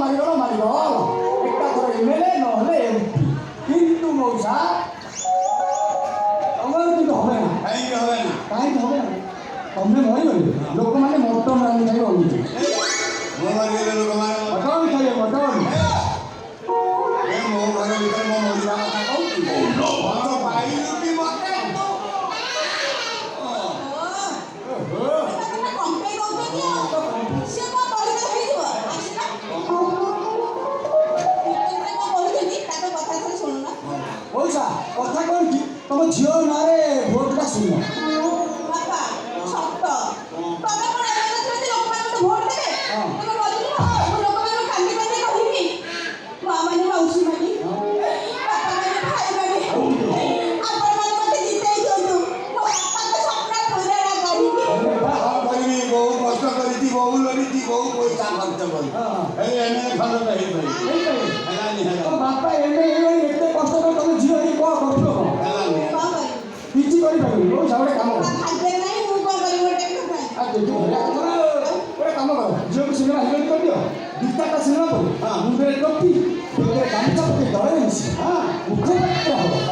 মারিগল একটা করে এমএলএ নহলে এমপি কিন্তু মৌসা আমার কিন্তু হবে না কাহিনী হবে না ତମେ ମରିଗଲେ ଲୋକମାନେ ମଟନ ରାନ୍ଧି ଖାଇ ରହିବେ ମଟନ ଖାଇବେ ମଟନ ମୋ ଘର ଭିତରେ ମୋ ମରିବା କଥା କହୁଛି ପଇସା କଥା କ'ଣ କି ତମ ଝିଅ ନାଁରେ ଭୋଟଟା ଶୁଣ ବାପା ଏତେ କଷ୍ଟ କରି ତମ ଝିଅ ଏଠି କ'ଣ କରୁଥିଲ କିଛି କରିପାରିବି ପଇସା ଗୋଟେ କାମ କର ଗୋଟେ କାମ କର ଝିଅକୁ ସିନେମା ହିରୋଇନ୍ କରିଦିଅ ଗୀତାଟା ସିନେମା କରୁ ମୁଣ୍ଡରେ ଟୋପି ଗାମୁଛା ପକେଇ ଦଳରେ ମିଶି ମୁଖ ହବ